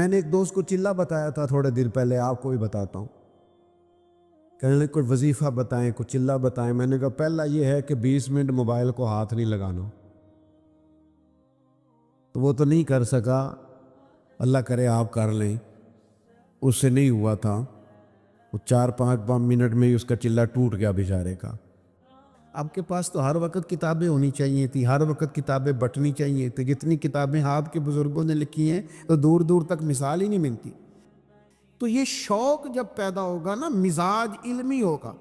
میں نے ایک دوست کو چلہ بتایا تھا تھوڑے دیر پہلے، آپ کو بھی بتاتا ہوں۔ کہنے لگے کوئی وظیفہ بتائیں، کوئی چلہ بتائیں۔ میں نے کہا پہلا یہ ہے کہ 20 منٹ موبائل کو ہاتھ نہیں لگانا۔ تو وہ تو نہیں کر سکا، اللہ کرے آپ کر لیں، اس سے نہیں ہوا تھا۔ وہ 4-5 منٹ میں ہی اس کا چلہ ٹوٹ گیا بیچارے کا۔ آپ کے پاس تو ہر وقت کتابیں ہونی چاہیے تھی، ہر وقت کتابیں بٹنی چاہیے تھی۔ جتنی کتابیں آپ کے بزرگوں نے لکھی ہیں تو دور دور تک مثال ہی نہیں ملتی۔ تو یہ شوق جب پیدا ہوگا نا، مزاج علمی ہوگا،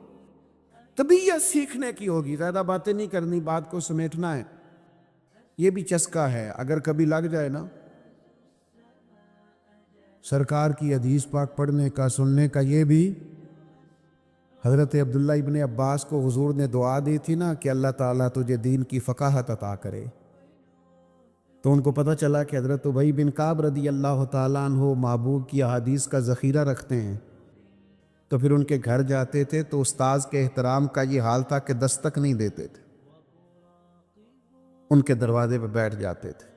طبیعت سیکھنے کی ہوگی۔ زیادہ باتیں نہیں کرنی، بات کو سمیٹنا ہے۔ یہ بھی چسکا ہے، اگر کبھی لگ جائے نا سرکار کی حدیث پاک پڑھنے کا، سننے کا، یہ بھی حضرت عبداللہ ابن عباس کو حضور نے دعا دی تھی نا کہ اللہ تعالیٰ تجھے دین کی فقاہت عطا کرے، تو ان کو پتہ چلا کہ حضرت ابی بن کعب رضی اللہ تعالیٰ عنہ محبوب کی احادیث کا ذخیرہ رکھتے ہیں، تو پھر ان کے گھر جاتے تھے تو استاذ کے احترام کا یہ حال تھا کہ دستک نہیں دیتے تھے، ان کے دروازے پہ بیٹھ جاتے تھے،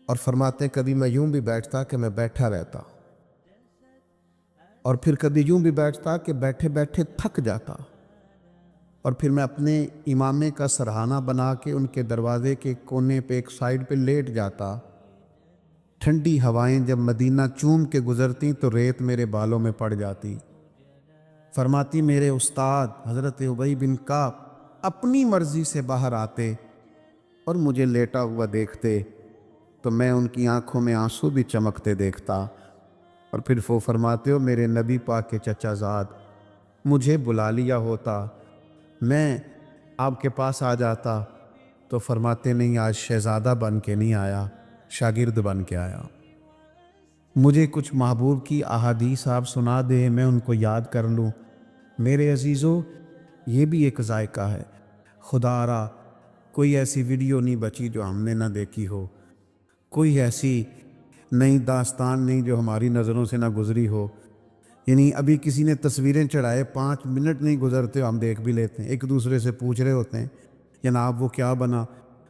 اور فرماتے ہیں کبھی میں یوں بھی بیٹھتا کہ میں بیٹھا رہتا، اور پھر کبھی یوں بھی بیٹھتا کہ بیٹھے بیٹھے تھک جاتا، اور پھر میں اپنے امامے کا سرہانہ بنا کے ان کے دروازے کے کونے پہ ایک سائیڈ پہ لیٹ جاتا۔ ٹھنڈی ہوائیں جب مدینہ چوم کے گزرتی تو ریت میرے بالوں میں پڑ جاتی۔ فرماتی میرے استاد حضرت ابی بن کعب اپنی مرضی سے باہر آتے اور مجھے لیٹا ہوا دیکھتے تو میں ان کی آنکھوں میں آنسو بھی چمکتے دیکھتا، اور پھر وہ فرماتے ہو میرے نبی پاک کے چچا زاد مجھے بلا لیا ہوتا، میں آپ کے پاس آ جاتا، تو فرماتے نہیں آج شہزادہ بن کے نہیں آیا، شاگرد بن کے آیا۔ مجھے کچھ محبوب کی احادیث آپ سنا دے، میں ان کو یاد کر لوں۔ میرے عزیزو یہ بھی ایک ذائقہ ہے۔ خدا را کوئی ایسی ویڈیو نہیں بچی جو ہم نے نہ دیکھی ہو، کوئی ایسی نئی داستان نہیں جو ہماری نظروں سے نہ گزری ہو۔ یعنی ابھی کسی نے تصویریں چڑھائے، 5 منٹ نہیں گزرتے ہم دیکھ بھی لیتے ہیں، ایک دوسرے سے پوچھ رہے ہوتے ہیں جناب وہ کیا بنا۔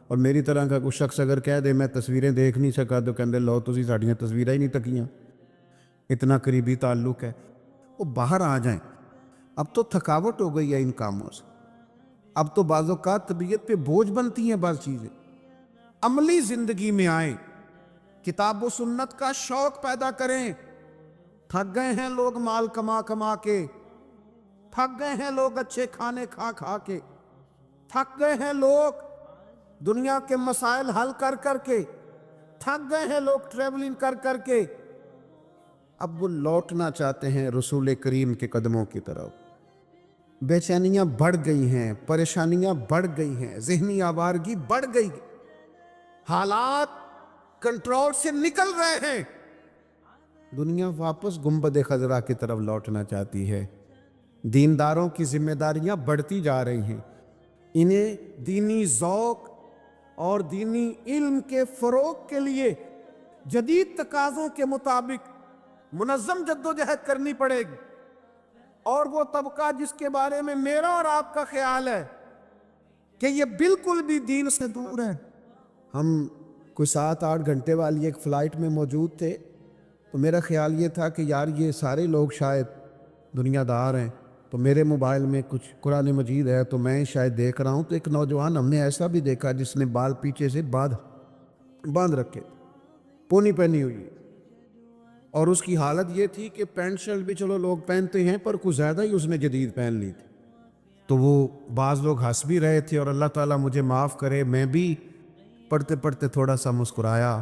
اور میری طرح کا کوئی شخص اگر کہہ دے میں تصویریں دیکھ نہیں سکا تو کہندے لو تسی ساڈیاں تصویریں ہی نہیں تکیاں، اتنا قریبی تعلق ہے۔ وہ باہر آ جائیں، اب تو تھکاوٹ ہو گئی ہے ان کاموں سے، اب تو بعض اوقات طبیعت پہ بوجھ بنتی ہیں بعض چیزیں۔ عملی زندگی میں آئیں، کتاب و سنت کا شوق پیدا کریں۔ تھک گئے ہیں لوگ مال کما کما کے، تھک گئے ہیں لوگ اچھے کھانے کھا کھا کے، تھک گئے ہیں لوگ دنیا کے مسائل حل کر کر کے، تھک گئے ہیں لوگ ٹریولنگ کر کر کے۔ اب وہ لوٹنا چاہتے ہیں رسول کریم کے قدموں کی طرف۔ بے چینیاں بڑھ گئی ہیں، پریشانیاں بڑھ گئی ہیں، ذہنی آوارگی بڑھ گئی، حالات کنٹرول سے نکل رہے ہیں۔ دنیا واپس گنبد خضرا کی طرف لوٹنا چاہتی ہے۔ دینداروں کی ذمہ داریاں بڑھتی جا رہی ہیں، انہیں دینی ذوق اور دینی علم کے فروغ کے لیے جدید تقاضوں کے مطابق منظم جدوجہد کرنی پڑے گی۔ اور وہ طبقہ جس کے بارے میں میرا اور آپ کا خیال ہے کہ یہ بالکل بھی دین سے دور ہے، ہم کوئی 7-8 گھنٹے والی ایک فلائٹ میں موجود تھے، تو میرا خیال یہ تھا کہ یار یہ سارے لوگ شاید دنیا دار ہیں، تو میرے موبائل میں کچھ قرآن مجید ہے تو میں شاید دیکھ رہا ہوں، تو ایک نوجوان ہم نے ایسا بھی دیکھا جس نے بال پیچھے سے باندھ رکھے، پونی پہنی ہوئی، اور اس کی حالت یہ تھی کہ پینٹ شرٹ بھی چلو لوگ پہنتے ہیں پر کچھ زیادہ ہی اس نے جدید پہن لی تھی۔ تو وہ بعض لوگ ہنس بھی رہے تھے، اور اللہ تعالیٰ مجھے معاف کرے میں بھی پڑھتے پڑھتے تھوڑا سا مسکرایا،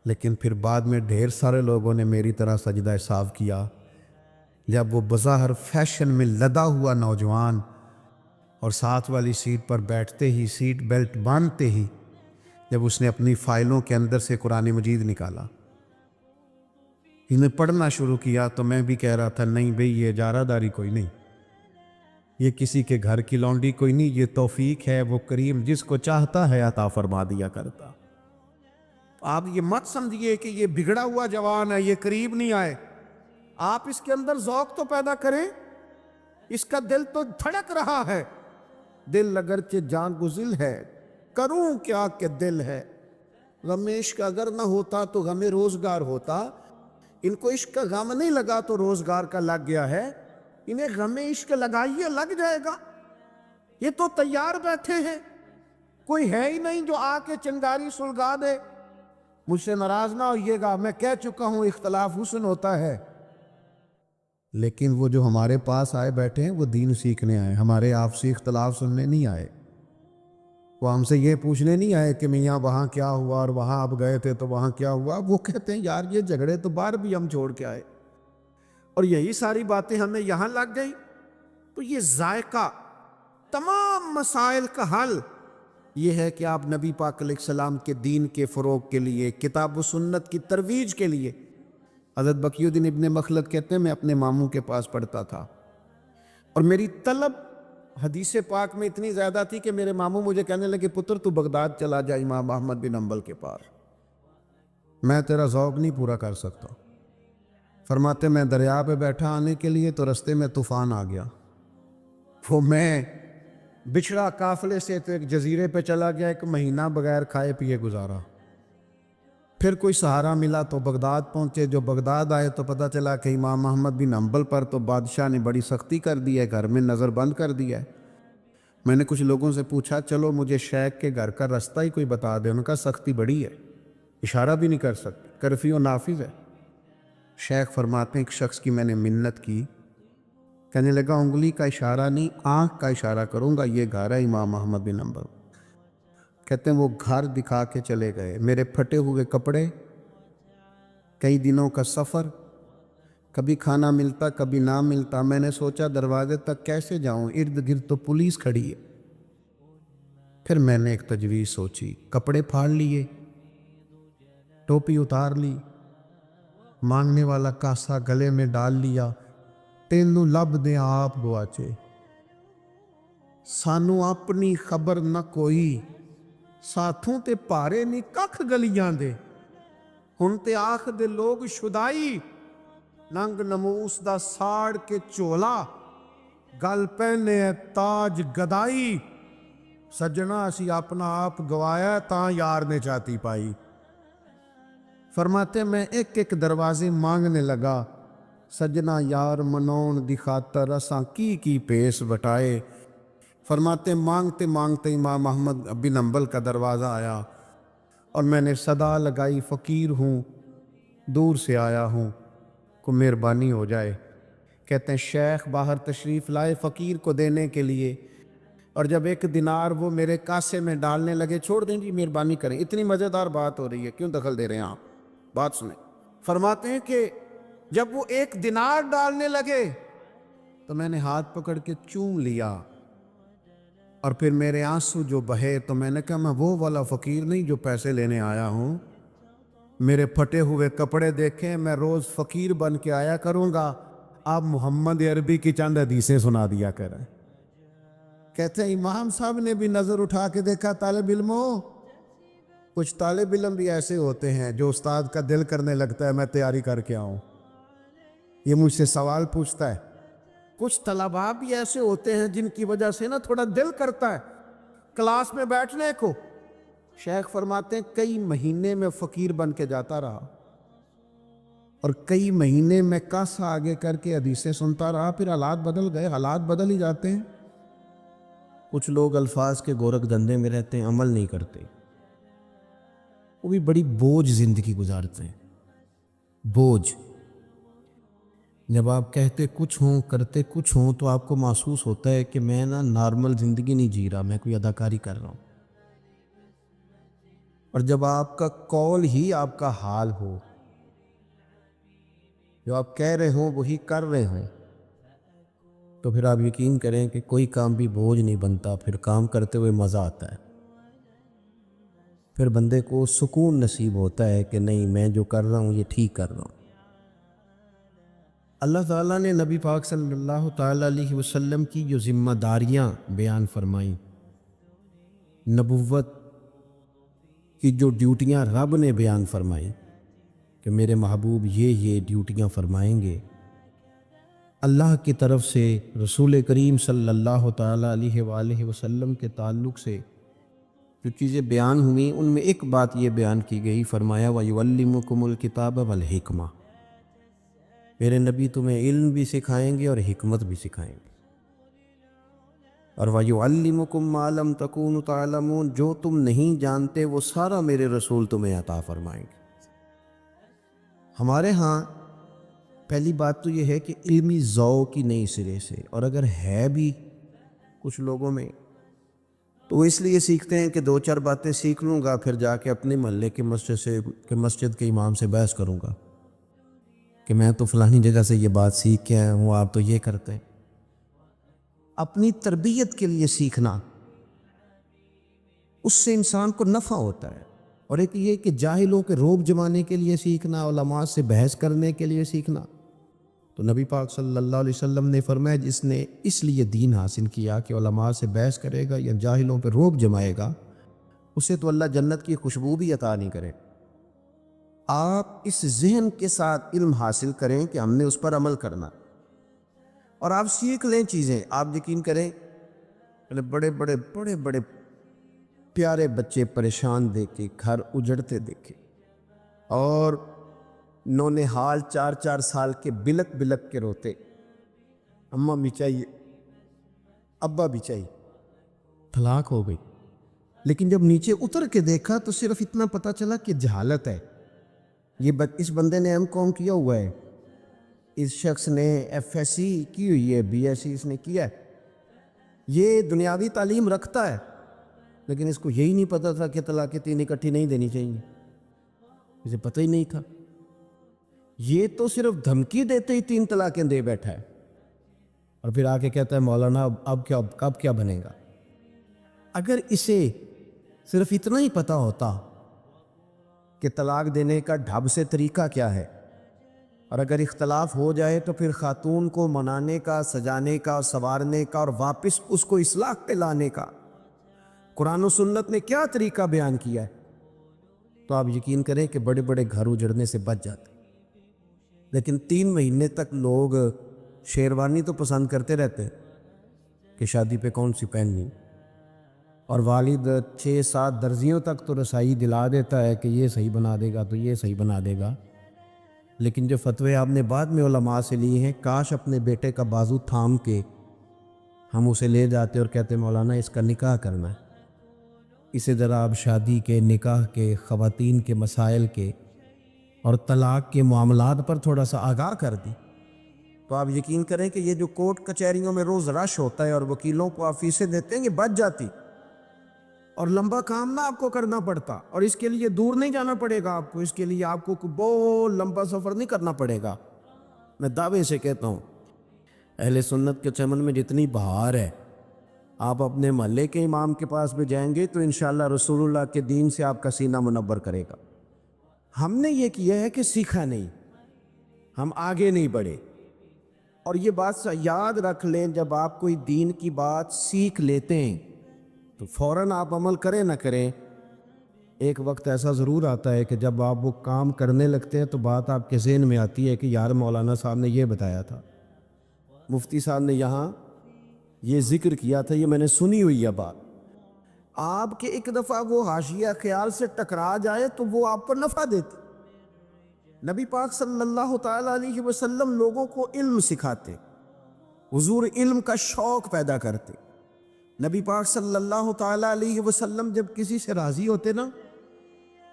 لیکن پھر بعد میں ڈھیر سارے لوگوں نے میری طرح سجدہ صاف کیا جب وہ بظاہر فیشن میں لدا ہوا نوجوان اور ساتھ والی سیٹ پر بیٹھتے ہی سیٹ بیلٹ باندھتے ہی جب اس نے اپنی فائلوں کے اندر سے قرآن مجید نکالا، انہیں پڑھنا شروع کیا، تو میں بھی کہہ رہا تھا نہیں بھئی یہ اجارہ داری کوئی نہیں، یہ کسی کے گھر کی لونڈی کوئی نہیں، یہ توفیق ہے، وہ کریم جس کو چاہتا ہے عطا فرما دیا کرتا۔ آپ یہ مت سمجھیے کہ یہ بگڑا ہوا جوان ہے، یہ قریب نہیں آئے، آپ اس کے اندر ذوق تو پیدا کریں، اس کا دل تو دھڑک رہا ہے، دل اگرچہ جان گزل ہے، کروں کیا کہ دل ہے، غم عشق اگر نہ ہوتا تو غم روزگار ہوتا، ان کو عشق کا غم نہیں لگا تو روزگار کا لگ گیا ہے، انہیں غم عشق لگائیے لگ جائے گا، یہ تو تیار بیٹھے ہیں، کوئی ہے ہی نہیں جو آ کے چنگاری سلگا دے۔ مجھ سے ناراض نہ ہوئیے گا، میں کہہ چکا ہوں اختلاف حسن ہوتا ہے، لیکن وہ جو ہمارے پاس آئے بیٹھے ہیں وہ دین سیکھنے آئے، ہمارے آپسی اختلاف سننے نہیں آئے۔ وہ ہم سے یہ پوچھنے نہیں آئے کہ میاں وہاں کیا ہوا اور وہاں آپ گئے تھے تو وہاں کیا ہوا۔ وہ کہتے ہیں یار یہ جھگڑے تو باہر بھی ہم چھوڑ کے آئے، اور یہی ساری باتیں ہمیں یہاں لگ گئی۔ تو یہ ذائقہ تمام مسائل کا حل یہ ہے کہ آپ نبی پاک علیہ السلام کے دین کے فروغ کے لیے، کتاب و سنت کی ترویج کے لیے، حضرت بقی الدین ابن مخلد کہتے ہیں میں اپنے ماموں کے پاس پڑھتا تھا اور میری طلب حدیث پاک میں اتنی زیادہ تھی کہ میرے ماموں مجھے کہنے لگے پتر تو بغداد چلا جا امام احمد بن حنبل کے پاس، میں تیرا ذوق نہیں پورا کر سکتا۔ فرماتے میں دریا پہ بیٹھا آنے کے لیے تو رستے میں طوفان آ گیا، وہ میں بچھڑا قافلے سے تو ایک جزیرے پہ چلا گیا، ایک مہینہ بغیر کھائے پیے گزارا، پھر کوئی سہارا ملا تو بغداد پہنچے۔ جو بغداد آئے تو پتہ چلا کہ امام احمد بن حنبل پر تو بادشاہ نے بڑی سختی کر دی ہے، گھر میں نظر بند کر دیا ہے۔ میں نے کچھ لوگوں سے پوچھا چلو مجھے شیخ کے گھر کا رستہ ہی کوئی بتا دے، ان کا سختی بڑی ہے، اشارہ بھی نہیں کر سکتے، کرفیو نافذ ہے۔ شیخ فرماتے ہیں ایک شخص کی میں نے منت کی، کہنے لگا انگلی کا اشارہ نہیں آنکھ کا اشارہ کروں گا، یہ گھر ہے امام احمد بن حنبل۔ کہتے ہیں وہ گھر دکھا کے چلے گئے، میرے پھٹے ہوئے کپڑے، کئی دنوں کا سفر، کبھی کھانا ملتا کبھی نہ ملتا۔ میں نے سوچا دروازے تک کیسے جاؤں، ارد گرد تو پولیس کھڑی ہے۔ پھر میں نے ایک تجویز سوچی، کپڑے پھاڑ لیے، ٹوپی اتار لی، مانگنے والا کاسا گلے میں ڈال لیا، تینوں لب دے آپ گواچے، سانو اپنی خبر نہ کوئی، ساتھوں تے پارے نہیں ککھ گلیاں دے، ہن تے آخ دے لوگ شدائی، ننگ نموس دا ساڑ کے چولا، گل پہنے ہے تاج گدائی، سجنا اسی اپنا آپ گوایا تاں یار نے چاتی پائی۔ فرماتے میں ایک ایک دروازے مانگنے لگا، سجنا یار منون دی خاطر اساں کی پیس بٹائے۔ فرماتے مانگتے مانگتے امام احمد بن حنبل کا دروازہ آیا اور میں نے صدا لگائی فقیر ہوں، دور سے آیا ہوں، کو مہربانی ہو جائے۔ کہتے ہیں شیخ باہر تشریف لائے فقیر کو دینے کے لیے، اور جب 1 دینار وہ میرے کاسے میں ڈالنے لگے، چھوڑ دیں جی مہربانی کریں، اتنی مزیدار بات ہو رہی ہے کیوں دخل دے رہے ہیں آپ، بات سنیں۔ فرماتے ہیں کہ جب وہ 1 دینار ڈالنے لگے تو میں نے ہاتھ پکڑ کے چوم لیا، اور پھر میرے آنسو جو بہے تو میں نے کہا میں وہ والا فقیر نہیں جو پیسے لینے آیا ہوں، میرے پھٹے ہوئے کپڑے دیکھیں، میں روز فقیر بن کے آیا کروں گا، آپ محمد عربی کی چند حدیثیں سنا دیا کریں۔ کہتے ہیں امام صاحب نے بھی نظر اٹھا کے دیکھا، طالب علموں، کچھ طالب علم بھی ایسے ہوتے ہیں جو استاد کا دل کرنے لگتا ہے میں تیاری کر کے آؤں، یہ مجھ سے سوال پوچھتا ہے۔ کچھ طلباء بھی ایسے ہوتے ہیں جن کی وجہ سے نا تھوڑا دل کرتا ہے کلاس میں بیٹھنے کو۔ شیخ فرماتے ہیں کئی مہینے میں فقیر بن کے جاتا رہا، اور کئی مہینے میں کاسا آگے کر کے حدیثیں سنتا رہا، پھر حالات بدل گئے، حالات بدل ہی جاتے ہیں۔ کچھ لوگ الفاظ کے گورکھ دھندے میں رہتے ہیں، عمل نہیں کرتے، وہ بھی بڑی بوجھ زندگی گزارتے ہیں، بوجھ۔ جب آپ کہتے کچھ ہوں کرتے کچھ ہوں تو آپ کو محسوس ہوتا ہے کہ میں نا نارمل زندگی نہیں جی رہا، میں کوئی اداکاری کر رہا ہوں۔ اور جب آپ کا قول ہی آپ کا حال ہو، جو آپ کہہ رہے ہوں وہی کر رہے ہوں، تو پھر آپ یقین کریں کہ کوئی کام بھی بوجھ نہیں بنتا، پھر کام کرتے ہوئے مزہ آتا ہے، پھر بندے کو سکون نصیب ہوتا ہے کہ نہیں میں جو کر رہا ہوں یہ ٹھیک کر رہا ہوں۔ اللہ تعالیٰ نے نبی پاک صلی اللہ تعالیٰ علیہ وسلم کی جو ذمہ داریاں بیان فرمائیں، نبوت کی جو ڈیوٹیاں رب نے بیان فرمائیں کہ میرے محبوب یہ ڈیوٹیاں فرمائیں گے، اللہ کی طرف سے رسول کریم صلی اللہ تعالیٰ علیہ وآلہ وسلم کے تعلق سے جو چیزیں بیان ہوئیں ان میں ایک بات یہ بیان کی گئی، فرمایا وَيُعَلِّمُكُمُ الْكِتَابَ وَالْحِكْمَةَ، میرے نبی تمہیں علم بھی سکھائیں گے اور حکمت بھی سکھائیں گے، اور وَيُعَلِّمُكُم مَّا لَمْ تَكُونُوا تَعْلَمُونَ، جو تم نہیں جانتے وہ سارا میرے رسول تمہیں عطا فرمائیں گے۔ ہمارے ہاں پہلی بات تو یہ ہے کہ علمی ذوق ہی نہیں سرے سے، اور اگر ہے بھی کچھ لوگوں میں تو وہ اس لیے سیکھتے ہیں کہ دو چار باتیں سیکھ لوں گا، پھر جا کے اپنے محلے کے مسجد کے امام سے بحث کروں گا کہ میں تو فلانی جگہ سے یہ بات سیکھ کے آیا ہوں، آپ تو یہ کرتے ہیں۔ اپنی تربیت کے لیے سیکھنا، اس سے انسان کو نفع ہوتا ہے، اور ایک یہ کہ جاہلوں کے روب جمانے کے لیے سیکھنا، علماء سے بحث کرنے کے لیے سیکھنا، تو نبی پاک صلی اللہ علیہ وسلم نے فرمایا جس نے اس لیے دین حاصل کیا کہ علماء سے بحث کرے گا یا جاہلوں پہ روب جمائے گا، اسے تو اللہ جنت کی خوشبو بھی عطا نہیں کرے۔ آپ اس ذہن کے ساتھ علم حاصل کریں کہ ہم نے اس پر عمل کرنا، اور آپ سیکھ لیں چیزیں۔ آپ یقین کریں، بڑے بڑے پیارے بچے پریشان دیکھے، گھر اجڑتے دیکھے، اور نونہال 4 سال کے بلک بلک کے روتے، اماں بھی چاہیے، ابا بھی چاہیے، طلاق ہو گئی۔ لیکن جب نیچے اتر کے دیکھا تو صرف اتنا پتہ چلا کہ جہالت ہے۔ اس بندے نے ایم کام کیا ہوا ہے، اس شخص نے ایف ایس سی کی ہوئی ہے، بی ایس سی اس نے کیا ہے، یہ دنیاوی تعلیم رکھتا ہے، لیکن اس کو یہی نہیں پتہ تھا کہ طلاقیں 3 اکٹھی نہیں دینی چاہیے، اسے پتہ ہی نہیں تھا۔ یہ تو صرف دھمکی دیتے ہی 3 طلاقیں دے بیٹھا ہے، اور پھر آ کے کہتا ہے مولانا اب کیا بنے گا۔ اگر اسے صرف اتنا ہی پتہ ہوتا کہ طلاق دینے کا ڈھب سے طریقہ کیا ہے، اور اگر اختلاف ہو جائے تو پھر خاتون کو منانے کا، سجانے کا، سنوارنے کا، اور واپس اس کو اصلاح پہ لانے کا قرآن و سنت نے کیا طریقہ بیان کیا ہے، تو آپ یقین کریں کہ بڑے بڑے گھر اجڑنے سے بچ جاتے۔ لیکن 3 مہینے تک لوگ شیروانی تو پسند کرتے رہتے کہ شادی پہ کون سی پہننی، اور والد 6-7 درزیوں تک تو رسائی دلا دیتا ہے کہ یہ صحیح بنا دے گا تو یہ صحیح بنا دے گا۔ لیکن جو فتوے آپ نے بعد میں علماء سے لیے ہیں، کاش اپنے بیٹے کا بازو تھام کے ہم اسے لے جاتے اور کہتے مولانا اس کا نکاح کرنا ہے، اسے ذرا آپ شادی کے، نکاح کے، خواتین کے مسائل کے اور طلاق کے معاملات پر تھوڑا سا آگاہ کر دی، تو آپ یقین کریں کہ یہ جو کورٹ کچہریوں میں روز رش ہوتا ہے اور وکیلوں کو آپ فیسیں دیتے ہیں، یہ بچ جاتی، اور لمبا کام نہ آپ کو کرنا پڑتا، اور اس کے لیے دور نہیں جانا پڑے گا آپ کو، اس کے لیے آپ کو بہت لمبا سفر نہیں کرنا پڑے گا۔ میں دعوے سے کہتا ہوں اہل سنت کے چمن میں جتنی بہار ہے، آپ اپنے محلے کے امام کے پاس بھی جائیں گے تو انشاءاللہ رسول اللہ کے دین سے آپ کا سینہ منور کرے گا۔ ہم نے یہ کیا ہے کہ سیکھا نہیں، ہم آگے نہیں بڑھے، اور یہ بات یاد رکھ لیں، جب آپ کوئی دین کی بات سیکھ لیتے ہیں تو فوراً آپ عمل کریں نہ کریں، ایک وقت ایسا ضرور آتا ہے کہ جب آپ وہ کام کرنے لگتے ہیں تو بات آپ کے ذہن میں آتی ہے کہ یار مولانا صاحب نے یہ بتایا تھا، مفتی صاحب نے یہاں یہ ذکر کیا تھا، یہ میں نے سنی ہوئی ہے بات۔ آپ کے ایک دفعہ وہ حاشیہ خیال سے ٹکرا جائے تو وہ آپ کو نفع دیتی۔ نبی پاک صلی اللہ تعالیٰ علیہ وسلم لوگوں کو علم سکھاتے، حضور علم کا شوق پیدا کرتے۔ نبی پاک صلی اللہ تعالیٰ علیہ وسلم جب کسی سے راضی ہوتے نا،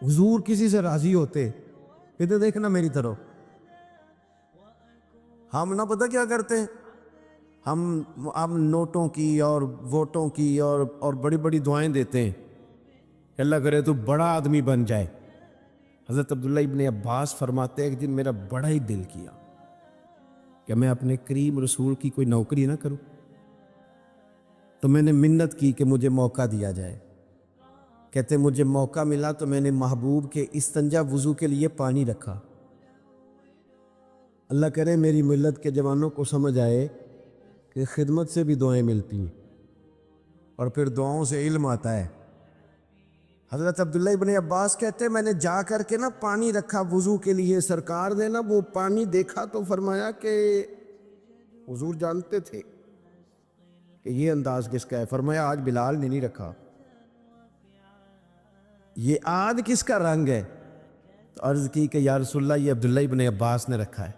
حضور کسی سے راضی ہوتے، ادھر دیکھنا میری طرف، ہم نہ پتہ کیا کرتے ہیں، ہم نوٹوں کی اور ووٹوں کی اور بڑی بڑی دعائیں دیتے ہیں کہ اللہ کرے تو بڑا آدمی بن جائے۔ حضرت عبداللہ ابن عباس فرماتے ہیں ایک دن میرا بڑا ہی دل کیا کہ میں اپنے کریم رسول کی کوئی نوکری نہ کروں، تو میں نے منت کی کہ مجھے موقع دیا جائے۔ کہتے مجھے موقع ملا تو میں نے محبوب کے استنجا وضو کے لیے پانی رکھا۔ اللہ کرے میری ملت کے جوانوں کو سمجھ آئے کہ خدمت سے بھی دعائیں ملتی ہیں، اور پھر دعاؤں سے علم آتا ہے۔ حضرت عبداللہ ابن عباس کہتے ہیں میں نے جا کر کے نا پانی رکھا وضو کے لیے، سرکار نے نا وہ پانی دیکھا تو فرمایا کہ حضور جانتے تھے کہ یہ انداز کس کا ہے، فرمایا آج بلال نے نہیں رکھا، یہ آد کس کا رنگ ہے؟ تو عرض کی کہ یا رسول اللہ یہ عبداللہ ابن عباس نے رکھا ہے۔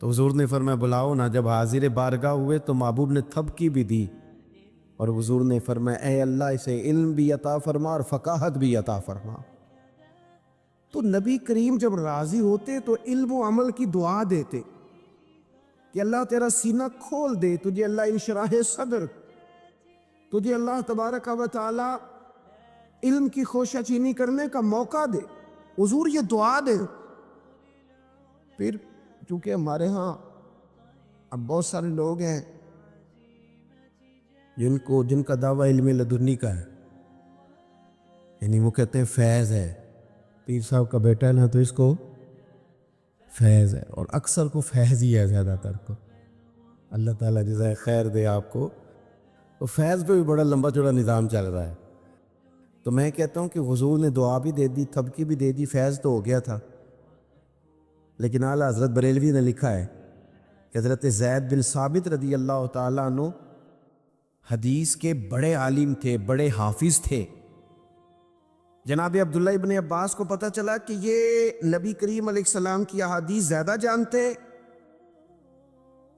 تو حضور نے فرمایا بلاؤ نا۔ جب حاضر بارگاہ ہوئے تو محبوب نے تھپکی بھی دی اور حضور نے فرمایا اے اللہ اسے علم بھی عطا فرما اور فقاہت بھی عطا فرما۔ تو نبی کریم جب راضی ہوتے تو علم و عمل کی دعا دیتے کہ اللہ تیرا سینہ کھول دے، تجھے اللہ انشراح صدر، تجھے اللہ تبارک و تعالی علم کی خوشہ چینی کرنے کا موقع دے۔ حضور یہ دعا دے۔ پھر چونکہ ہمارے ہاں اب بہت سارے لوگ ہیں جن کا دعویٰ علم لدنی کا ہے، یعنی وہ کہتے ہیں فیض ہے، پیر صاحب کا بیٹا ہے نا تو اس کو فیض ہے، اور اکثر کو فیض ہی ہے، زیادہ تر کو اللہ تعالیٰ جزائے خیر دے آپ کو۔ تو فیض پہ بھی بڑا لمبا چوڑا نظام چل رہا ہے۔ تو میں کہتا ہوں کہ حضور نے دعا بھی دے دی، تھپکی بھی دے دی، فیض تو ہو گیا تھا، لیکن اعلیٰ حضرت بریلوی نے لکھا ہے کہ حضرت زید بن ثابت رضی اللہ تعالیٰ عنہ حدیث کے بڑے عالم تھے، بڑے حافظ تھے۔ جناب عبداللہ ابن عباس کو پتہ چلا کہ یہ نبی کریم علیہ السلام کی احادیث زیادہ جانتے۔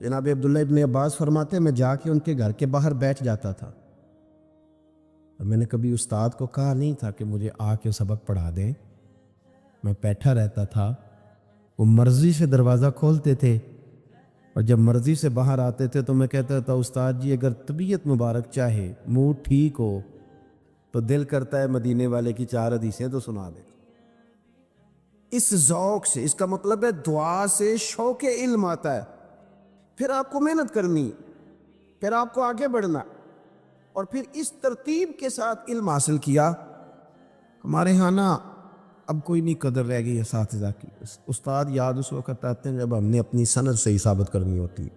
جناب عبداللہ ابن عباس فرماتے میں جا کے ان کے گھر کے باہر بیٹھ جاتا تھا، اور میں نے کبھی استاد کو کہا نہیں تھا کہ مجھے آ کے سبق پڑھا دیں، میں بیٹھا رہتا تھا، وہ مرضی سے دروازہ کھولتے تھے، اور جب مرضی سے باہر آتے تھے تو میں کہتا تھا استاد جی اگر طبیعت مبارک چاہے، موڈ ٹھیک ہو تو دل کرتا ہے مدینے والے کی 4 حدیثیں تو سنا دے۔ اس ذوق سے، اس کا مطلب ہے دعا سے شوق علم آتا ہے، پھر آپ کو محنت کرنی، پھر آپ کو آگے بڑھنا، اور پھر اس ترتیب کے ساتھ علم حاصل کیا۔ ہمارے ہاں نا اب کوئی نہیں قدر رہ گئی اساتذہ کی۔ استاد یاد اس وقت آتے ہیں جب ہم نے اپنی سند صحیح ثابت کرنی ہوتی ہے،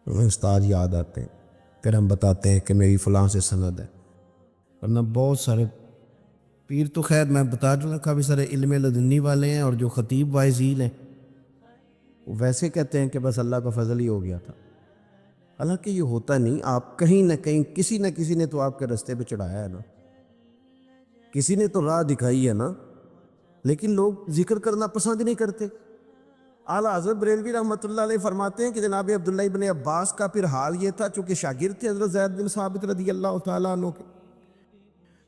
ہمیں استاد یاد آتے ہیں، پھر ہم بتاتے ہیں کہ میری فلاں سے سند ہے۔ ورنہ بہت سارے پیر تو خیر میں بتا دوں کافی سارے علم لدنی والے ہیں، اور جو خطیب واعظین ہیں وہ ویسے کہتے ہیں کہ بس اللہ کا فضل ہی ہو گیا تھا، حالانکہ یہ ہوتا نہیں۔ آپ کہیں نہ کہیں کسی نہ کسی نے تو آپ کے رستے پہ چڑھایا ہے نا، کسی نے تو راہ دکھائی ہے نا، لیکن لوگ ذکر کرنا پسند نہیں کرتے۔ اعلیٰ حضرت بریلوی رحمۃ اللہ علیہ فرماتے ہیں کہ جناب عبداللہ ابن عباس کا پھر حال یہ تھا، چونکہ شاگرد تھے حضرت زید بن ثابت رضی اللہ تعالیٰ عنہ کے،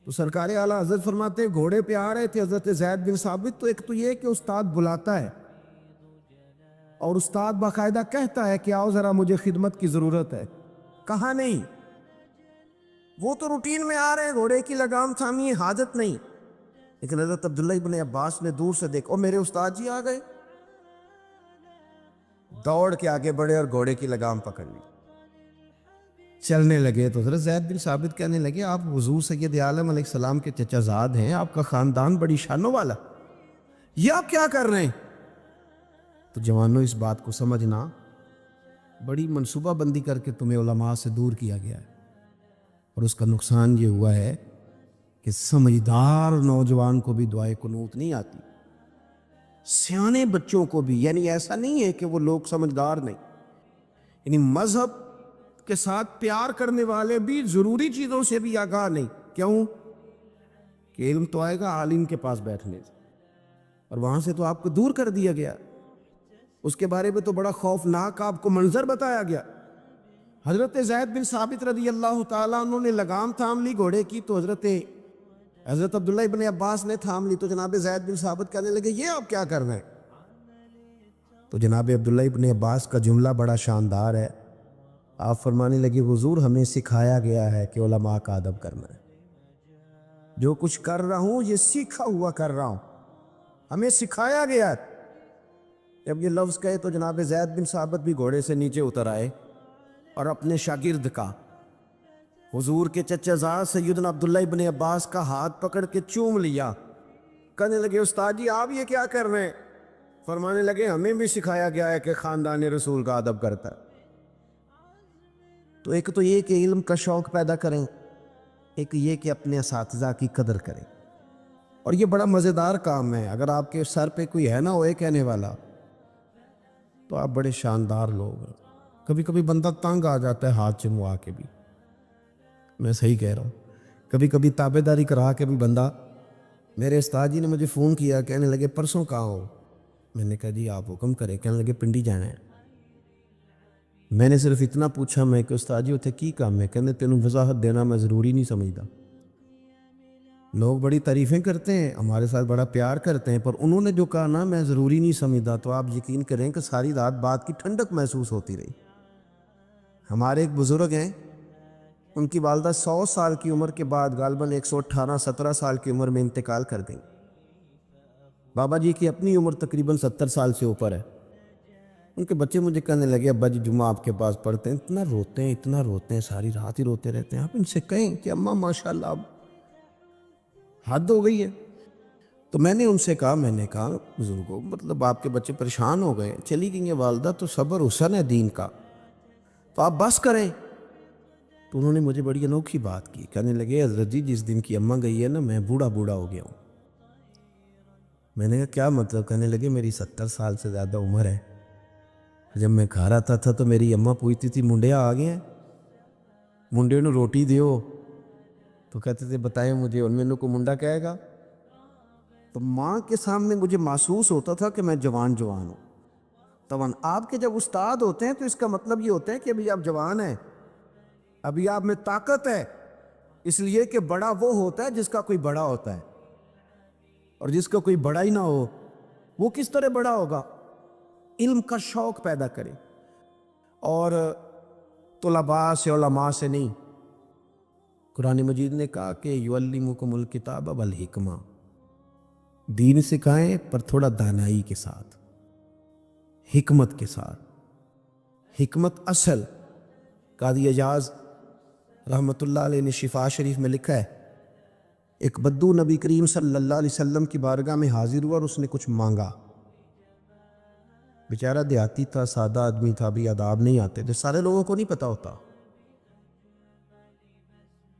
تو سرکار اعلیٰ حضرت فرماتے ہیں گھوڑے پہ آ رہے تھے حضرت زید بن ثابت، تو ایک تو یہ کہ استاد بلاتا ہے اور استاد باقاعدہ کہتا ہے کہ آؤ ذرا مجھے خدمت کی ضرورت ہے، کہا نہیں، وہ تو روٹین میں آ رہے ہیں، گھوڑے کی لگام تھامی ہے، حاجت نہیں، لیکن حضرت عبداللہ ابن عباس نے دور سے دیکھا، اور میرے استاد جی آ گئے، دوڑ کے آگے بڑھے اور گھوڑے کی لگام پکڑ لی، چلنے لگے۔ تو حضرت زید بن ثابت کہنے لگے آپ حضور سید عالم علیہ السلام کے چچا زاد ہیں، آپ کا خاندان بڑی شانوں والا، یہ آپ کیا کر رہے ہیں؟ تو جوانوں اس بات کو سمجھنا، بڑی منصوبہ بندی کر کے تمہیں علماء سے دور کیا گیا ہے، اور اس کا نقصان یہ ہوا ہے کہ سمجھدار نوجوان کو بھی دعائے قنوت نہیں آتی، سیانے بچوں کو بھی، یعنی ایسا نہیں ہے کہ وہ لوگ سمجھدار نہیں، یعنی مذہب کے ساتھ پیار کرنے والے بھی ضروری چیزوں سے بھی آگاہ نہیں۔ کیوں؟ کہ علم تو آئے گا عالم کے پاس بیٹھنے سے، اور وہاں سے تو آپ کو دور کر دیا گیا، اس کے بارے میں تو بڑا خوفناک آپ کو منظر بتایا گیا۔ حضرت زید بن ثابت رضی اللہ تعالیٰ عنہ نے لگام تھام لی گھوڑے کی، تو حضرت عبداللہ ابن عباس نے تھام لی، تو جناب زید بن ثابت کہنے لگے یہ آپ کیا کر رہے ہیں؟ تو جناب عبداللہ ابن عباس کا جملہ بڑا شاندار ہے، آپ فرمانے لگے حضور ہمیں سکھایا گیا ہے کہ علماء کا ادب کرنا ہے، جو کچھ کر رہا ہوں یہ سیکھا ہوا کر رہا ہوں، ہمیں سکھایا گیا ہے۔ جب یہ لفظ کہے تو جناب زید بن ثابت بھی گھوڑے سے نیچے اتر آئے اور اپنے شاگرد کا، حضور کے چچا زاد سیدنا عبداللہ ابن عباس کا ہاتھ پکڑ کے چوم لیا، کہنے لگے استاد جی آپ یہ کیا کر رہے ہیں؟ فرمانے لگے ہمیں بھی سکھایا گیا ہے کہ خاندان رسول کا ادب کرتا ہے۔ تو ایک تو یہ کہ علم کا شوق پیدا کریں، ایک یہ کہ اپنے اساتذہ کی قدر کریں، اور یہ بڑا مزیدار کام ہے۔ اگر آپ کے سر پہ کوئی ہے نا ہوئے کہنے والا تو آپ بڑے شاندار لوگ ہیں۔ کبھی کبھی بندہ تنگ آ جاتا ہے ہاتھ چموا کے بھی، میں صحیح کہہ رہا ہوں، کبھی کبھی تابع داری کرا کے بھی بندہ، میرے استاد جی نے مجھے فون کیا، کہنے لگے پرسوں کہاں ہو؟ میں نے کہا جی آپ حکم کریں۔ کہنے لگے پنڈی جانا ہے۔ میں نے صرف اتنا پوچھا میں کہ استاد جی اتنے کی کام ہے؟ کہنے تینوں وضاحت دینا میں ضروری نہیں سمجھتا۔ لوگ بڑی تعریفیں کرتے ہیں، ہمارے ساتھ بڑا پیار کرتے ہیں، پر انہوں نے جو کہا نا میں ضروری نہیں سمجھتا، تو آپ یقین کریں کہ ساری رات بات کی ٹھنڈک محسوس ہوتی رہی۔ ہمارے ایک بزرگ ہیں، ان کی والدہ 100 سال کی عمر کے بعد غالباً 118-17 سال کی عمر میں انتقال کر گئی۔ بابا جی کی اپنی عمر تقریباً 70 سال سے اوپر ہے۔ ان کے بچے مجھے کہنے لگے ابا جی جمعہ آپ کے پاس پڑھتے ہیں، اتنا روتے ہیں، ساری رات ہی روتے رہتے ہیں، آپ ان سے کہیں کہ اماں ماشاءاللہ اب حد ہو گئی ہے۔ تو میں نے ان سے کہا، میں نے کہا بزرگوں مطلب آپ کے بچے پریشان ہو گئے، چلی گئی ہیں والدہ، تو صبر حسن ہے دین کا، تو آپ بس کریں۔ تو انہوں نے مجھے بڑی انوکھی بات کی، کہنے لگے حضرت جی جس دن کی اماں گئی ہے نا میں بوڑھا ہو گیا ہوں۔ میں نے کہا کیا مطلب؟ کہنے لگے میری 70 سال سے زیادہ عمر ہے، جب میں کھا رہا تھا تو میری اماں پوچھتی تھی منڈیا آ گئے ہیں، منڈے نے روٹی دیو، تو کہتے تھے بتائیں مجھے ان میں کو منڈا کہے گا؟ تو ماں کے سامنے مجھے محسوس ہوتا تھا کہ میں جوان ہوں۔ تو آپ کے جب استاد ہوتے ہیں تو اس کا مطلب یہ ہوتا ہے کہ ابھی آپ جوان ہیں، ابھی آپ میں طاقت ہے، اس لیے کہ بڑا وہ ہوتا ہے جس کا کوئی بڑا ہوتا ہے، اور جس کا کوئی بڑا ہی نہ ہو وہ کس طرح بڑا ہوگا؟ علم کا شوق پیدا کرے، اور طلباء سے علماء سے نہیں۔ قرآن مجید نے کہا کہ یعلمکم الکتاب والحکمہ، دین سکھائیں پر تھوڑا دانائی کے ساتھ، حکمت کے ساتھ۔ حکمت اصل قاضی اعجاز رحمۃ اللہ علیہ نے شفا شریف میں لکھا ہے، ایک بدو نبی کریم صلی اللہ علیہ وسلم کی بارگاہ میں حاضر ہوا اور اس نے کچھ مانگا۔ بیچارہ دیہاتی تھا، سادہ آدمی تھا، بھی آداب نہیں آتے تھے، سارے لوگوں کو نہیں پتا ہوتا۔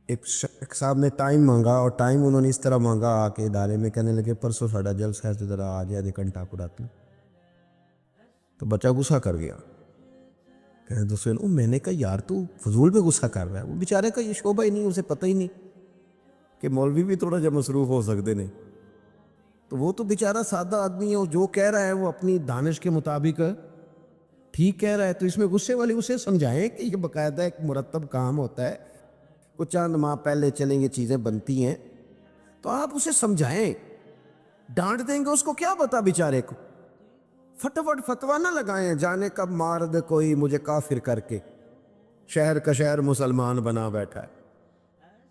ایک صاحب نے ٹائم مانگا، اور ٹائم انہوں نے اس طرح مانگا آ کے ادارے میں، کہنے لگے پرسوں ساڑھا جلسہ ہے تو ذرا آ جائے، 1 گھنٹہ پڑھاتی۔ تو بچہ غصہ کر گیا، کہنے دوسرے نے میں نے کہا یار تو فضول میں غصہ کر رہا ہے، وہ بیچارے کا یہ شعبہ ہی نہیں، اسے پتہ ہی نہیں کہ مولوی بھی تھوڑا جا مصروف ہو سکتے ہیں۔ تو وہ تو بیچارہ سادہ آدمی ہے، جو کہہ رہا ہے وہ اپنی دانش کے مطابق ٹھیک کہہ رہا ہے، تو اس میں غصے والی اسے سمجھائیں کہ یہ باقاعدہ ایک مرتب کام ہوتا ہے، کچھ چند ماہ پہلے چلیں یہ چیزیں بنتی ہیں، تو آپ اسے سمجھائیں۔ ڈانٹ دیں گے اس کو کیا پتا بیچارے کو، فٹافٹ فتویٰ نہ لگائیں، جانے کب مار دے کوئی مجھے کافر کر کے، شہر کا شہر مسلمان بنا بیٹھا ہے۔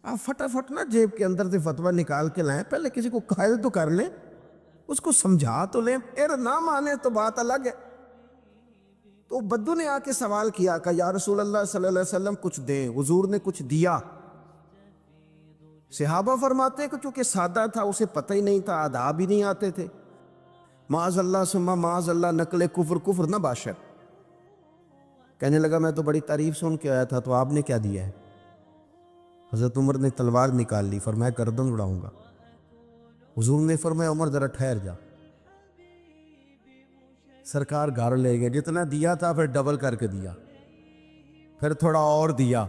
آپ فٹافٹ نہ جیب کے اندر سے فتویٰ نکال کے لائیں، پہلے کسی کو قائل تو کر لیں، اس کو سمجھا تو لیں، پھر نہ مانے تو بات الگ ہے۔ تو بدو نے آ کے سوال کیا کہ یا رسول اللہ صلی اللہ علیہ وسلم کچھ دیں، حضور نے کچھ دیا۔ صحابہ فرماتے ہیں کہ چونکہ سادہ تھا، اسے پتہ ہی نہیں تھا، آداب ہی نہیں آتے تھے، معاذ اللہ ثم معاذ اللہ نقل کفر نہ باشد۔ کہنے لگا میں تو بڑی تعریف سن کے آیا تھا، تو آپ نے کیا دیا ہے؟ حضرت عمر نے تلوار نکال لی، فرمایا گردن اڑاؤں گا۔ حضور نے فرمایا عمر ذرا ٹھہر جا۔ سرکار گھر لے گئے، جتنا دیا تھا پھر ڈبل کر کے دیا، پھر تھوڑا اور دیا۔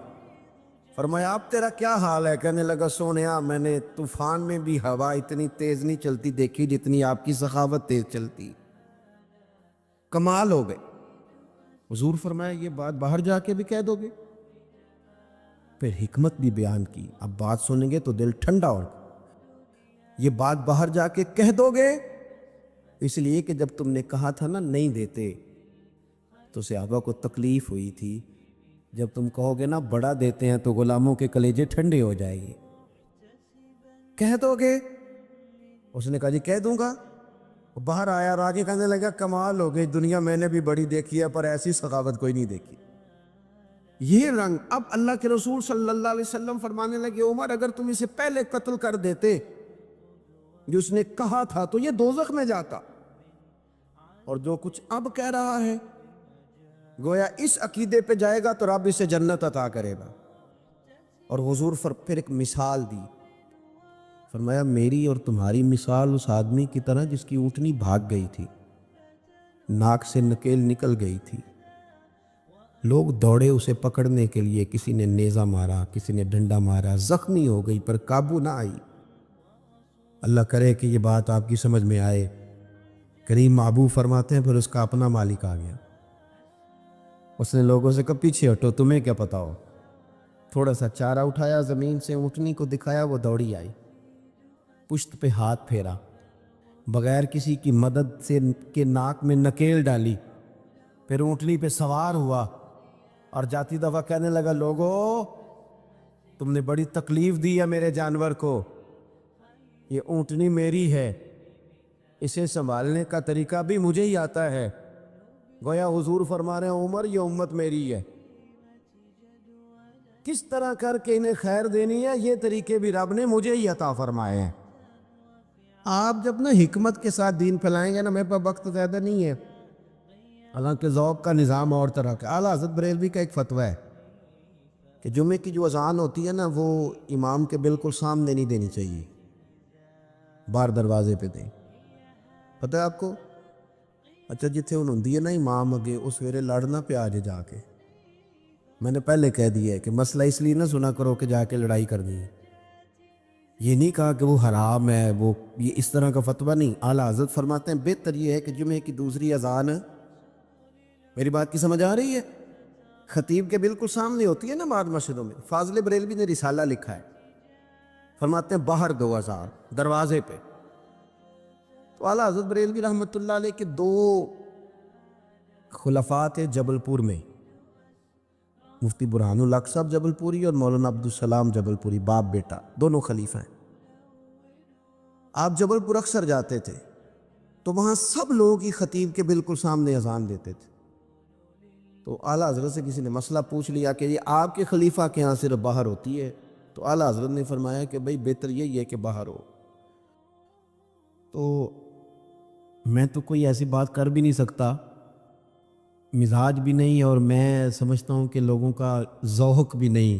فرمایا اب تیرا کیا حال ہے؟ کہنے لگا سونیا میں نے طوفان میں بھی ہوا اتنی تیز نہیں چلتی دیکھی جتنی آپ کی سخاوت تیز چلتی، کمال ہو گئے۔ حضور فرمایا یہ بات باہر جا کے بھی کہہ دو گے؟ پھر حکمت بھی بیان کی، اب بات سنیں گے تو دل ٹھنڈا ہوگا۔ یہ بات باہر جا کے کہہ دو گے؟ اس لیے کہ جب تم نے کہا تھا نا نہیں دیتے، تو صحابہ کو تکلیف ہوئی تھی، جب تم کہو گے نا بڑا دیتے ہیں تو غلاموں کے کلیجے ٹھنڈے ہو جائیں گے، کہہ دو گے؟ اس نے کہا جی کہہ دوں گا۔ وہ باہر آیا اور آگے کہنے لگا کمال ہو گئی، دنیا میں نے بھی بڑی دیکھی ہے پر ایسی سخاوت کوئی نہیں دیکھی۔ یہ رنگ اب اللہ کے رسول صلی اللہ علیہ وسلم فرمانے لگے عمر اگر تم اسے پہلے قتل کر دیتے جو اس نے کہا تھا تو یہ دوزخ میں جاتا، اور جو کچھ اب کہہ رہا ہے گویا اس عقیدے پہ جائے گا تو رب اسے جنت عطا کرے گا۔ اور حضور پھر ایک مثال دی، فرمایا میری اور تمہاری مثال اس آدمی کی طرح جس کی اونٹنی بھاگ گئی تھی، ناک سے نکیل نکل گئی تھی، لوگ دوڑے اسے پکڑنے کے لیے، کسی نے نیزہ مارا، کسی نے ڈنڈا مارا، زخمی ہو گئی پر قابو نہ آئی۔ اللہ کرے کہ یہ بات آپ کی سمجھ میں آئے۔ کریم محبوب فرماتے ہیں پھر اس کا اپنا مالک آ گیا۔ اس نے لوگوں سے کہا پیچھے ہٹو، تمہیں کیا پتا ہو۔ تھوڑا سا چارہ اٹھایا زمین سے، اونٹنی کو دکھایا، وہ دوڑی آئی، پشت پہ ہاتھ پھیرا، بغیر کسی کی مدد سے کے ناک میں نکیل ڈالی، پھر اونٹنی پہ سوار ہوا اور جاتی دفعہ کہنے لگا لوگو تم نے بڑی تکلیف دی ہے میرے جانور کو، یہ اونٹنی میری ہے، اسے سنبھالنے کا طریقہ بھی مجھے ہی آتا ہے۔ گویا حضور فرما رہے ہیں عمر یہ امت میری ہے، کس طرح کر کے انہیں خیر دینی ہے یہ طریقے بھی رب نے مجھے ہی عطا فرمائے ہیں۔ آپ جب نا حکمت کے ساتھ دین پھیلائیں گے نا، میرے پاس وقت زیادہ نہیں ہے، حالانکہ ذوق کا نظام اور طرح کا۔ اعلیٰ حضرت بریلوی کا ایک فتویٰ ہے کہ جمعے کی جو اذان ہوتی ہے نا وہ امام کے بالکل سامنے نہیں دینی چاہیے، باہر دروازے پہ دیں۔ پتہ ہے آپ کو؟ اچھا جتھے انہوں ہے نا امام اگے اس ویرے لڑنا پہ آ جا کے، میں نے پہلے کہہ دیا ہے کہ مسئلہ اس لیے نہ سنا کرو کہ جا کے لڑائی کر دی، یہ نہیں کہا کہ وہ حرام ہے، وہ یہ اس طرح کا فتویٰ نہیں۔ اعلیٰ حضرت فرماتے ہیں بہتر یہ ہے کہ جمعے کی دوسری اذان، میری بات کی سمجھ آ رہی ہے، خطیب کے بالکل سامنے ہوتی ہے نا بعض مسجدوں میں۔ فاضل بریلوی نے رسالہ لکھا ہے، فرماتے ہیں باہر دو اذان دروازے پہ۔ تو اعلیٰ حضرت بریلوی رحمۃ اللہ علیہ کے دو خلفاء تھے جبل پور میں، مفتی برہان الحق صاحب جبل پوری اور مولانا عبدالسلام جبل پوری، باپ بیٹا دونوں خلیفہ ہیں۔ آپ جبل پور اکثر جاتے تھے تو وہاں سب لوگ ہی خطیب کے بالکل سامنے اذان دیتے تھے۔ تو اعلیٰ حضرت سے کسی نے مسئلہ پوچھ لیا کہ یہ آپ کے خلیفہ کے ہاں صرف باہر ہوتی ہے، تو اعلیٰ حضرت نے فرمایا کہ بھئی بہتر یہی ہے کہ باہر ہو۔ تو میں تو کوئی ایسی بات کر بھی نہیں سکتا، مزاج بھی نہیں، اور میں سمجھتا ہوں کہ لوگوں کا ذوق بھی نہیں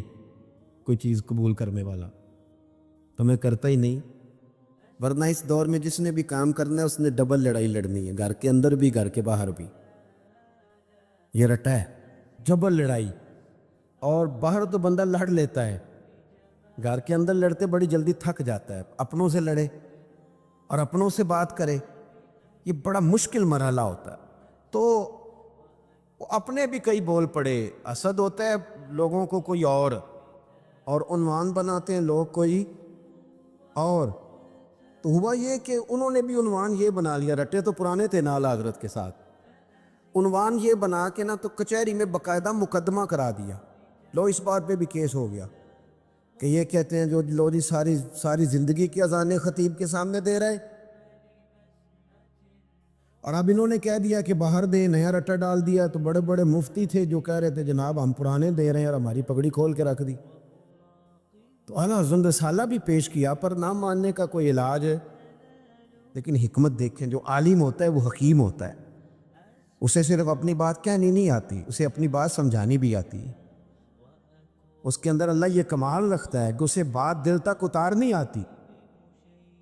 کوئی چیز قبول کرنے والا، تو میں کرتا ہی نہیں۔ ورنہ اس دور میں جس نے بھی کام کرنا ہے اس نے ڈبل لڑائی لڑنی ہے، گھر کے اندر بھی گھر کے باہر بھی، یہ رٹا ہے ڈبل لڑائی۔ اور باہر تو بندہ لڑ لیتا ہے، گھر کے اندر لڑتے بڑی جلدی تھک جاتا ہے، اپنوں سے لڑے اور اپنوں سے بات کرے، یہ بڑا مشکل مرحلہ ہوتا ہے۔ تو اپنے بھی کئی بول پڑے، حسد ہوتا ہے لوگوں کو کوئی اور عنوان بناتے ہیں لوگ کوئی اور۔ تو ہوا یہ کہ انہوں نے بھی عنوان یہ بنا لیا، رٹے تو پرانے تھے نا اعلیٰ حضرت کے ساتھ، عنوان یہ بنا کے نا تو کچہری میں باقاعدہ مقدمہ کرا دیا، لو اس بات پہ بھی کیس ہو گیا کہ یہ کہتے ہیں جو لو جی ساری زندگی کی اذانیں خطیب کے سامنے دے رہے، اور اب انہوں نے کہہ دیا کہ باہر دے، نیا رٹا ڈال دیا۔ تو بڑے بڑے مفتی تھے جو کہہ رہے تھے جناب ہم پرانے دے رہے ہیں، اور ہماری پگڑی کھول کے رکھ دی۔ تو اعلیٰ حضرت رسالہ بھی پیش کیا، پر نہ ماننے کا کوئی علاج ہے۔ لیکن حکمت دیکھیں، جو عالم ہوتا ہے وہ حکیم ہوتا ہے، اسے صرف اپنی بات کہنی نہیں آتی، اسے اپنی بات سمجھانی بھی آتی ہے۔ اس کے اندر اللہ یہ کمال رکھتا ہے کہ اسے بات دل تک اتارنی آتی،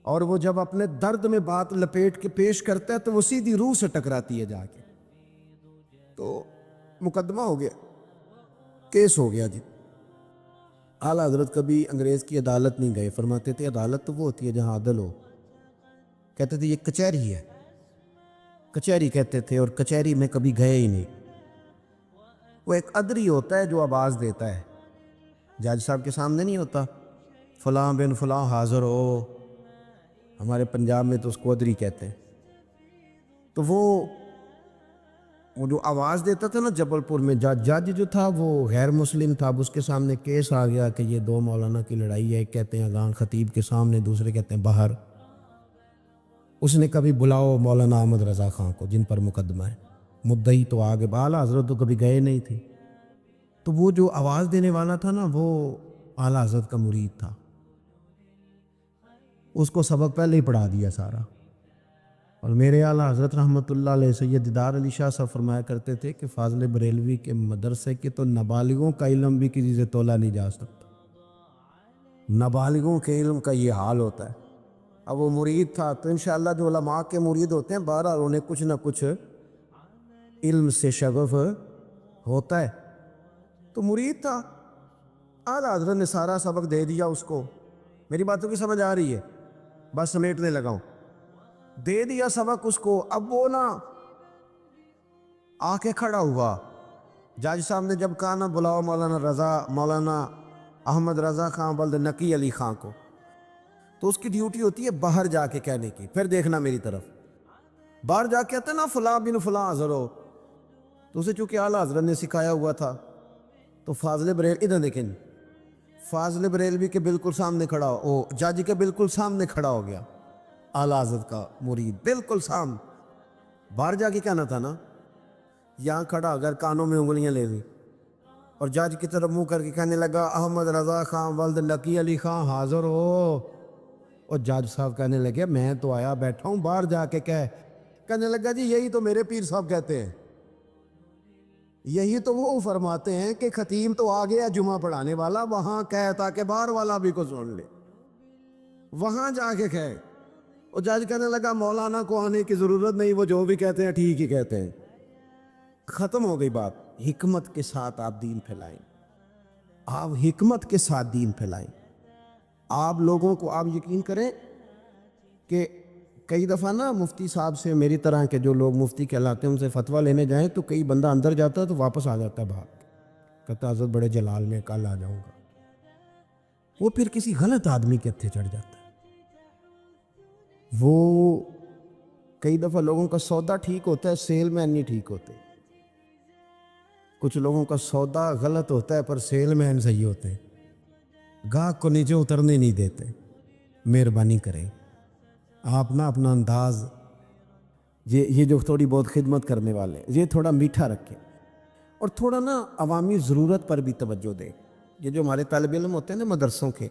اور وہ جب اپنے درد میں بات لپیٹ کے پیش کرتا ہے تو وہ سیدھی روح سے ٹکراتی ہے جا کے۔ تو مقدمہ ہو گیا، کیس ہو گیا جی۔ اعلیٰ حضرت کبھی انگریز کی عدالت نہیں گئے، فرماتے تھے عدالت تو وہ ہوتی ہے جہاں عدل ہو، کہتے تھے یہ کچہری ہے، کچہری کہتے تھے، اور کچہری میں کبھی گئے ہی نہیں۔ وہ ایک ادری ہوتا ہے جو آواز دیتا ہے، جج صاحب کے سامنے نہیں ہوتا فلاں بن فلاں حاضر ہو، ہمارے پنجاب میں تو اس کو ادری کہتے ہیں۔ تو وہ جو آواز دیتا تھا نا جبل پور میں، جج جو تھا وہ غیر مسلم تھا، اب اس کے سامنے کیس آ گیا کہ یہ دو مولانا کی لڑائی ہے، ایک کہتے ہیں اذان خطیب کے سامنے، دوسرے کہتے ہیں باہر۔ اس نے کبھی بلاؤ مولانا احمد رضا خان کو جن پر مقدمہ ہے، مدعی تو آگے، اعلیٰ حضرت تو کبھی گئے نہیں تھے۔ تو وہ جو آواز دینے والا تھا نا وہ اعلیٰ حضرت کا مرید تھا، اس کو سبق پہلے ہی پڑھا دیا سارا۔ اور میرے اعلیٰ حضرت رحمۃ اللہ علیہ سید دیدار علی شاہ صاحب فرمایا کرتے تھے کہ فاضل بریلوی کے مدرسے کے تو نابالغوں کا علم بھی کسی سے تولا نہیں جا سکتا، نابالغوں کے علم کا یہ حال ہوتا ہے۔ اب وہ مرید تھا تو انشاءاللہ جو علماء کے مرید ہوتے ہیں بہرحال انہیں کچھ نہ کچھ علم سے شغف ہوتا ہے۔ تو مرید تھا، اعلیٰ حضرت نے سارا سبق دے دیا اس کو. میری باتوں کی سمجھ آ رہی ہے؟ بس سمیٹنے لگا ہوں. دے دیا سبق اس کو. اب وہ نا آ کے کھڑا ہوا. جج صاحب نے جب کہا نا بلاؤ مولانا احمد رضا خان ولد نقی علی خان کو، تو اس کی ڈیوٹی ہوتی ہے باہر جا کے کہنے کی. پھر دیکھنا میری طرف، باہر جا کے کہتے نا فلاں بن فلاں حاضر ہو. تو اسے چونکہ اعلیٰ حضرت نے سکھایا ہوا تھا، تو فاضل بریل ادھر دیکھیں، فاضل بریلوی کے بالکل سامنے کھڑا ہو، جج کے بالکل سامنے کھڑا ہو گیا اعلیٰ حضرت کا مرید، بالکل سامنے. باہر جا کے کہنا تھا نا، یہاں کھڑا اگر کانوں میں انگلیاں لے لی اور جج کی طرف منہ کر کے کہنے لگا احمد رضا خان ولد لکی علی خان حاضر ہو. اور جج صاحب کہنے لگے میں تو آیا بیٹھا ہوں، باہر جا کے کہنے لگا جی یہی تو میرے پیر صاحب کہتے ہیں، یہی تو وہ فرماتے ہیں کہ خطیب تو آ گیا جمعہ پڑھانے والا، وہاں کہے تاکہ باہر والا بھی کو سن لے، وہاں جا کے کہے. اور جج کہنے لگا مولانا کو آنے کی ضرورت نہیں، وہ جو بھی کہتے ہیں ٹھیک ہی کہتے ہیں. ختم ہو گئی بات. حکمت کے ساتھ آپ دین پھیلائیں، آپ حکمت کے ساتھ دین پھیلائیں. آپ لوگوں کو، آپ یقین کریں کہ کئی دفعہ نا مفتی صاحب سے، میری طرح کے جو لوگ مفتی کہلاتے ہیں ان سے فتویٰ لینے جائیں تو کئی بندہ اندر جاتا ہے تو واپس آ جاتا ہے باہر، کہتا حضرت بڑے جلال میں کل آ جاؤں گا. وہ پھر کسی غلط آدمی کے ہتھے چڑھ جاتا ہے. وہ کئی دفعہ لوگوں کا سودا ٹھیک ہوتا ہے، سیل مین نہیں ٹھیک ہوتے. کچھ لوگوں کا سودا غلط ہوتا ہے پر سیل مین صحیح ہوتے ہیں، گاہک کو نیچے اترنے نہیں دیتے. مہربانی کریں آپ نا اپنا انداز، یہ جو تھوڑی بہت خدمت کرنے والے یہ تھوڑا میٹھا رکھیں، اور تھوڑا نا عوامی ضرورت پر بھی توجہ دیں. یہ جو ہمارے طالب علم ہوتے ہیں نا مدرسوں کے،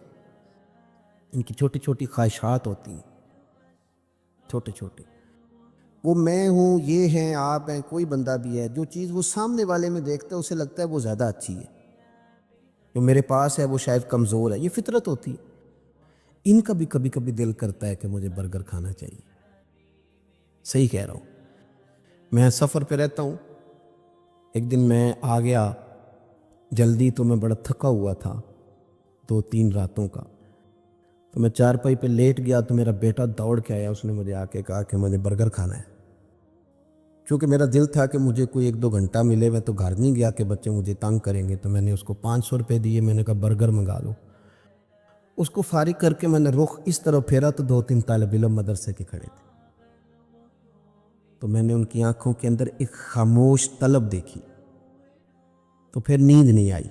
ان کی چھوٹی چھوٹی خواہشات ہوتی ہیں، چھوٹے چھوٹے، وہ میں ہوں، یہ ہیں، آپ ہیں، کوئی بندہ بھی ہے، جو چیز وہ سامنے والے میں دیکھتا ہے اسے لگتا ہے وہ زیادہ اچھی ہے، جو میرے پاس ہے وہ شاید کمزور ہے. یہ فطرت ہوتی ہے. ان کا بھی کبھی کبھی دل کرتا ہے کہ مجھے برگر کھانا چاہیے. صحیح کہہ رہا ہوں. میں سفر پہ رہتا ہوں. ایک دن میں آ گیا جلدی، تو میں بڑا تھکا ہوا تھا 2-3 راتوں کا. تو میں چارپائی پہ لیٹ گیا تو میرا بیٹا دوڑ کے آیا، اس نے مجھے آ کے کہا کہ مجھے برگر کھانا ہے. چونکہ میرا دل تھا کہ مجھے کوئی 1-2 گھنٹہ ملے، میں تو گھر نہیں گیا کہ بچے مجھے تنگ کریں گے، تو میں نے اس کو 500 روپے دیے. میں نے کہا برگر منگا لو. اس کو فارغ کر کے میں نے رخ اس طرف پھیرا تو 2-3 طالب علم مدرسے کے کھڑے تھے. تو میں نے ان کی آنکھوں کے اندر ایک خاموش طلب دیکھی. تو پھر نیند نہیں آئی.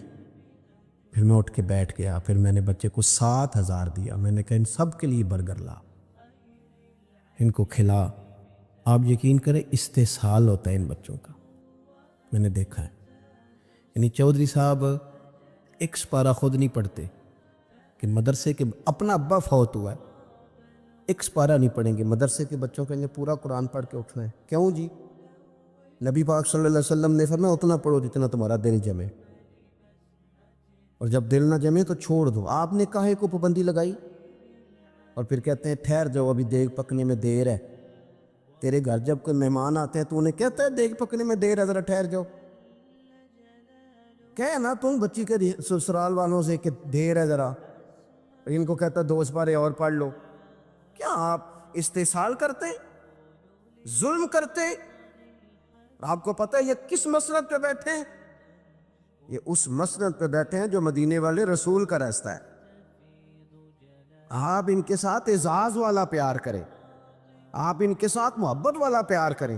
پھر میں اٹھ کے بیٹھ گیا. پھر میں نے بچے کو 7,000 دیا. میں نے کہا ان سب کے لیے برگر لا، ان کو کھلا. آپ یقین کریں استحصال ہوتا ہے ان بچوں کا، میں نے دیکھا ہے. یعنی چودھری صاحب ایک سپارہ خود نہیں پڑھتے کہ مدرسے کے، اپنا ابا فوت ہوا ہے، ایک سپارہ نہیں پڑھیں گے، مدرسے کے بچوں کے لیے پورا قرآن پڑھ کے اٹھنا ہے. کیوں جی؟ نبی پاک صلی اللہ علیہ وسلم نے فرمایا اتنا پڑھو جتنا تمہارا دل جمے، اور جب دل نہ جمے تو چھوڑ دو. آپ نے کاہے کو پابندی لگائی؟ اور پھر کہتے ہیں ٹھہر جاؤ ابھی دیگ پکنے میں دیر ہے. تیرے گھر جب کوئی مہمان آتے ہیں تو انہیں کہتا ہے دیگ پکنے میں دیر ہے، ذرا ٹھہر جاؤ. کہے نا تم بچی کے سسرال والوں سے کہ دیر ہے ذرا، ان کو کہتا 2 سپارے اور پڑھ لو. کیا آپ استحصال کرتے ہیں، ظلم کرتے ہیں؟ آپ کو پتہ ہے یہ کس مسند پہ بیٹھے ہیں؟ یہ اس مسند پہ بیٹھے ہیں جو مدینے والے رسول کا راستہ ہے. آپ ان کے ساتھ اعزاز والا پیار کریں، آپ ان کے ساتھ محبت والا پیار کریں.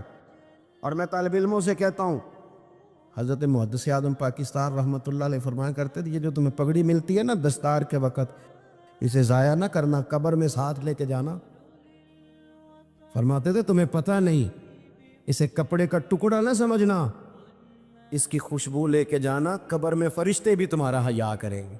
اور میں طالب علموں سے کہتا ہوں، حضرت محدث اعظم پاکستان رحمۃ اللہ علیہ فرمایا کرتے تھے یہ جو تمہیں پگڑی ملتی ہے نا دستار کے وقت، اسے ضائع نہ کرنا، قبر میں ساتھ لے کے جانا. فرماتے تھے تمہیں پتہ نہیں، اسے کپڑے کا ٹکڑا نہ سمجھنا، اس کی خوشبو لے کے جانا، قبر میں فرشتے بھی تمہارا حیا کریں گے.